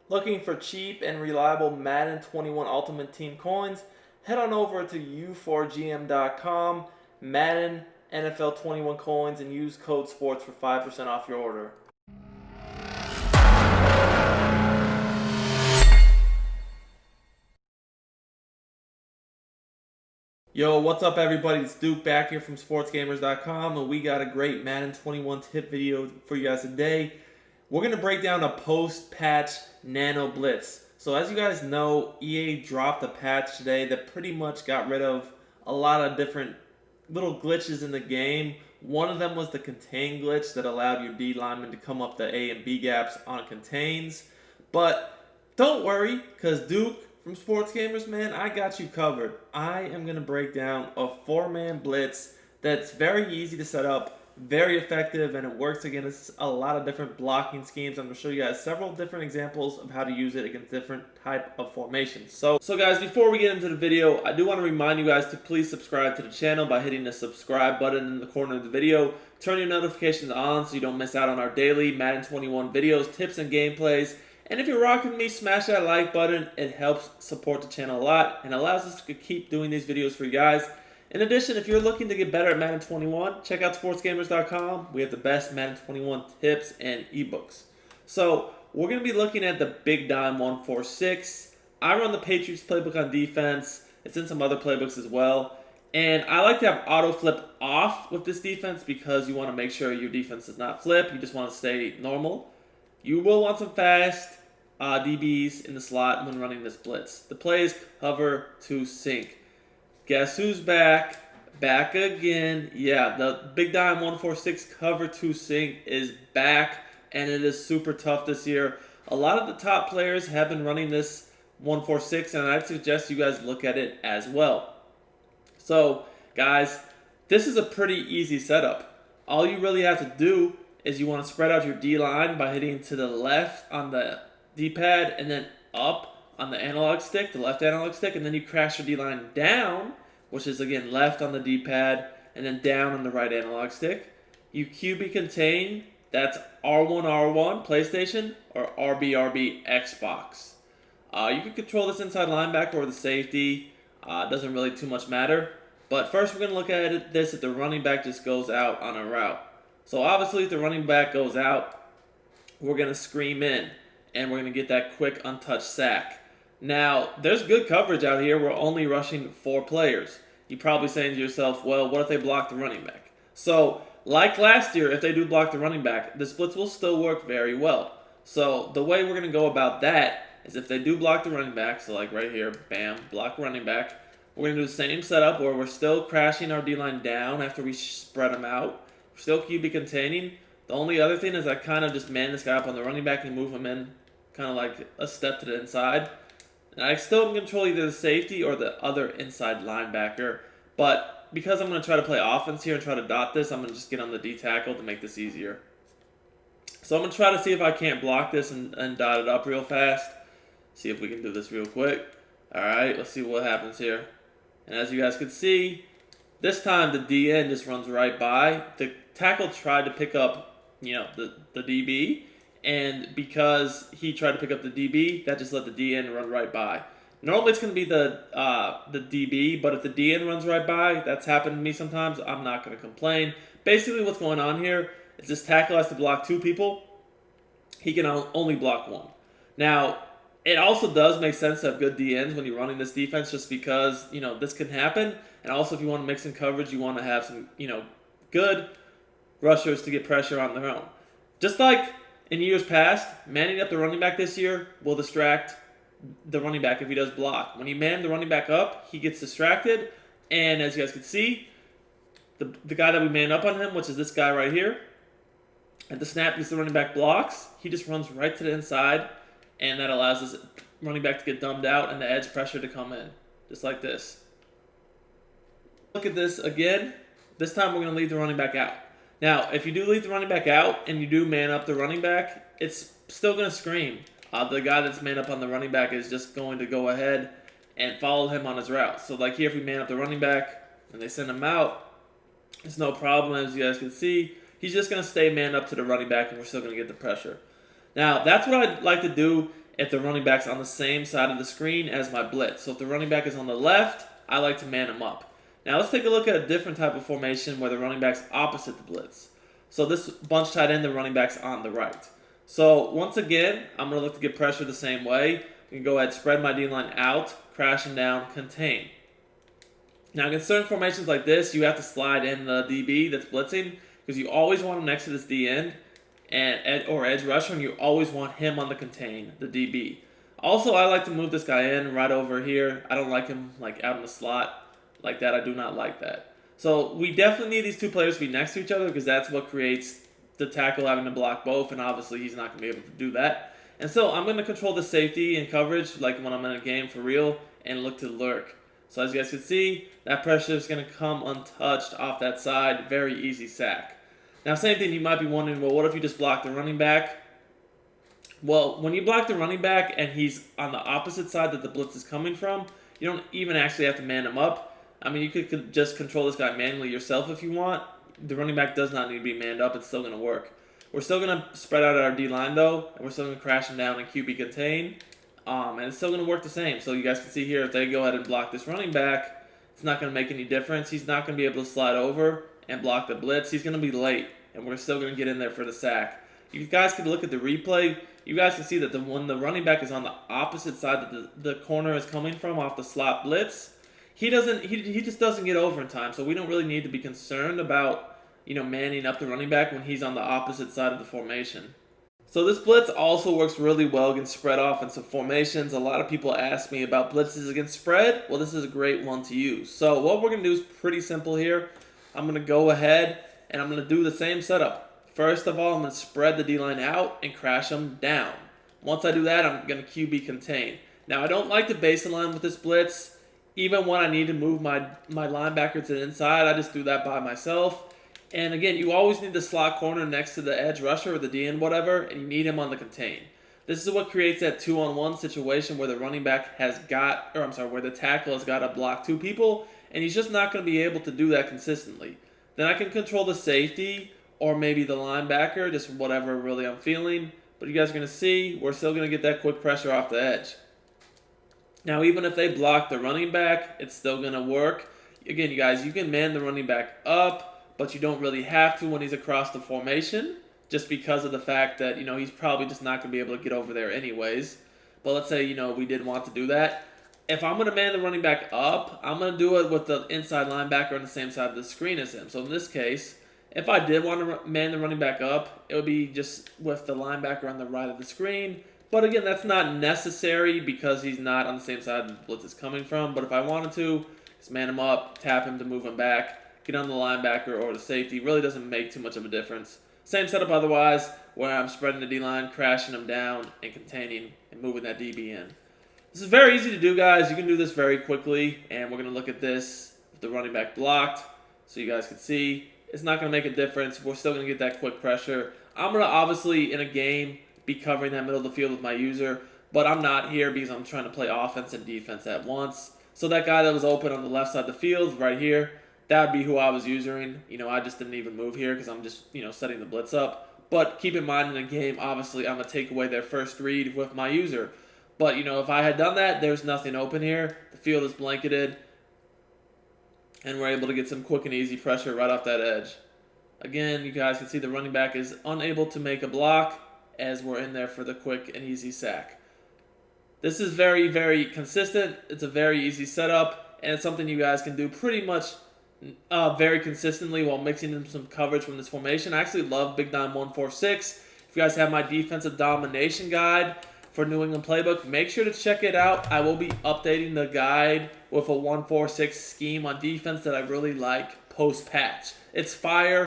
Looking for cheap and reliable Madden 21 Ultimate Team coins? Head on over to u4gm.com, Madden NFL 21 coins, and use code SPORTS for 5% off your order. Yo, what's up everybody? It's Duke back here from sportsgamers.com, and we got a great Madden 21 tip video for you guys today. We're going to break down a post-patch Nano Blitz. So as you guys know, EA dropped a patch today that pretty much got rid of a lot of different little glitches in the game. One of them was the contain glitch that allowed your D lineman to come up the A and B gaps on contains. But don't worry, because Duke from Sports Gamers, man, I got you covered. I am going to break down a 4-man blitz that's very easy to set up, very effective, and it works against a lot of different blocking schemes. I'm going to show you guys several different examples of how to use it against different type of formations. So guys, before we get into the video, I do want to remind you guys to please subscribe to the channel by hitting the subscribe button in the corner of the video. Turn your notifications on so you don't miss out on our daily Madden 21 videos, tips, and gameplays. And if you're rocking with me, smash that like button. It helps support the channel a lot and allows us to keep doing these videos for you guys. In addition, if you're looking to get better at Madden 21, check out sportsgamers.com. We have the best Madden 21 tips and ebooks. So we're going to be looking at the Big Dime 146. I run the Patriots playbook on defense. It's in some other playbooks as well. And I like to have auto flip off with this defense because you want to make sure your defense does not flip. You just want to stay normal. You will want some fast DBs in the slot when running this blitz. The play is cover to sink. Guess who's back? Back again. Yeah, the Big Dime 146 cover to sink is back, and it is super tough this year. A lot of the top players have been running this 146, and I'd suggest you guys look at it as well. So, guys, this is a pretty easy setup. All you really have to do is you want to spread out your D-line by hitting to the left on the D-pad and then up on the analog stick, the left analog stick, and then you crash your D-line down, which is, again, left on the D-pad, and then down on the right analog stick. You QB contain, that's R1R1 PlayStation or RBRB Xbox. You can control this inside linebacker or the safety. Doesn't really too much matter. But first we're going to look at this if the running back just goes out on a route. So obviously if the running back goes out, we're going to scream in, and we're going to get that quick untouched sack. Now, there's good coverage out here. We're only rushing 4 players. You're probably saying to yourself, well, what if they block the running back? So, like last year, if they do block the running back, this blitz will still work very well. So, the way we're going to go about that is if they do block the running back, so like right here, bam, block running back, we're going to do the same setup where we're still crashing our D-line down after we spread them out. We're still QB containing. The only other thing is I kind of just man this guy up on the running back and move him in kind of like a step to the inside. And I still control either the safety or the other inside linebacker. But because I'm going to try to play offense here and try to dot this, I'm going to just get on the D tackle to make this easier. So I'm going to try to see if I can't block this and dot it up real fast. See if we can do this real quick. Alright, let's see what happens here. And as you guys can see, this time the DN just runs right by. The tackle tried to pick up, the DB. And because he tried to pick up the DB, that just let the DN run right by. Normally it's going to be the DB, but if the DN runs right by, that's happened to me sometimes, I'm not going to complain. Basically what's going on here is this tackle has to block 2 people. He can only block 1. Now, it also does make sense to have good DNs when you're running this defense just because, this can happen. And also if you want to mix in coverage, you want to have some, good rushers to get pressure on their own. Just like in years past, manning up the running back this year will distract the running back if he does block. When you man the running back up, he gets distracted. And as you guys can see, the guy that we man up on him, which is this guy right here, at the snap, because the running back blocks, he just runs right to the inside. And that allows this running back to get dumbed out and the edge pressure to come in. Just like this. Look at this again. This time we're going to leave the running back out. Now, if you do leave the running back out and you do man up the running back, it's still going to scream. The guy that's man up on the running back is just going to go ahead and follow him on his route. So like here, if we man up the running back and they send him out, it's no problem, as you guys can see. He's just going to stay man up to the running back and we're still going to get the pressure. Now, that's what I'd like to do if the running back's on the same side of the screen as my blitz. So if the running back is on the left, I like to man him up. Now let's take a look at a different type of formation where the running back's opposite the blitz. So this bunch tight end, the running back's on the right. So once again, I'm going to look to get pressure the same way. I can go ahead, spread my D-line out, crashing down, contain. Now in certain formations like this, you have to slide in the DB that's blitzing because you always want him next to this D end or edge rusher, and you always want him on the contain, the DB. Also, I like to move this guy in right over here. I don't like him like out in the slot like that. I do not like that. So we definitely need these two players to be next to each other because that's what creates the tackle having to block both, and obviously he's not going to be able to do that. And so I'm going to control the safety and coverage like when I'm in a game for real and look to lurk. So as you guys can see, that pressure is going to come untouched off that side. Very easy sack. Now same thing, you might be wondering, well, what if you just block the running back? Well, when you block the running back and he's on the opposite side that the blitz is coming from, you don't even actually have to man him up. I mean, you could just control this guy manually yourself if you want. The running back does not need to be manned up. It's still going to work. We're still going to spread out our D-line, though, and we're still going to crash him down and QB contain. And it's still going to work the same. So you guys can see here, if they go ahead and block this running back, it's not going to make any difference. He's not going to be able to slide over and block the blitz. He's going to be late, and we're still going to get in there for the sack. You guys can look at the replay. You guys can see that when the running back is on the opposite side that the corner is coming from off the slot blitz, he just doesn't get over in time. So we don't really need to be concerned about, manning up the running back when he's on the opposite side of the formation. So this blitz also works really well against spread offensive formations. A lot of people ask me about blitzes against spread. Well, this is a great one to use. So what we're going to do is pretty simple here. I'm going to go ahead and I'm going to do the same setup. First of all, I'm going to spread the D-line out and crash them down. Once I do that, I'm going to QB contain. Now, I don't like the base line with this blitz. Even when I need to move my linebacker to the inside, I just do that by myself. And again, you always need the slot corner next to the edge rusher or the D end, whatever, and you need him on the contain. This is what creates that 2-on-1 situation where the running back where the tackle has got to block two people, and he's just not going to be able to do that consistently. Then I can control the safety or maybe the linebacker, just whatever really I'm feeling. But you guys are going to see, we're still going to get that quick pressure off the edge. Now, even if they block the running back, it's still going to work. Again, you guys, you can man the running back up, but you don't really have to when he's across the formation, just because of the fact that, he's probably just not going to be able to get over there anyways. But let's say, we did want to do that. If I'm going to man the running back up, I'm going to do it with the inside linebacker on the same side of the screen as him. So in this case, if I did want to man the running back up, it would be just with the linebacker on the right of the screen. But again, that's not necessary because he's not on the same side the blitz is coming from. But if I wanted to, just man him up, tap him to move him back, get on the linebacker or the safety. Really doesn't make too much of a difference. Same setup otherwise, where I'm spreading the D-line, crashing them down, and containing and moving that DB in. This is very easy to do, guys. You can do this very quickly, and we're going to look at this with the running back blocked so you guys can see. It's not going to make a difference. We're still going to get that quick pressure. I'm going to obviously, in a game, be covering that middle of the field with my user, but I'm not here because I'm trying to play offense and defense at once. So that guy that was open on the left side of the field, right here, that would be who I was using. I just didn't even move here because I'm just, setting the blitz up. But keep in mind in a game, obviously, I'm going to take away their first read with my user. But, if I had done that, there's nothing open here. The field is blanketed, and we're able to get some quick and easy pressure right off that edge. Again, you guys can see the running back is unable to make a block as we're in there for the quick and easy sack. This is very, very consistent. It's a very easy setup, and it's something you guys can do pretty much very consistently while mixing in some coverage from this formation. I actually love Big Dime 146. If you guys have my defensive domination guide for New England Playbook, make sure to check it out. I will be updating the guide with a 146 scheme on defense that I really like post-patch. It's fire.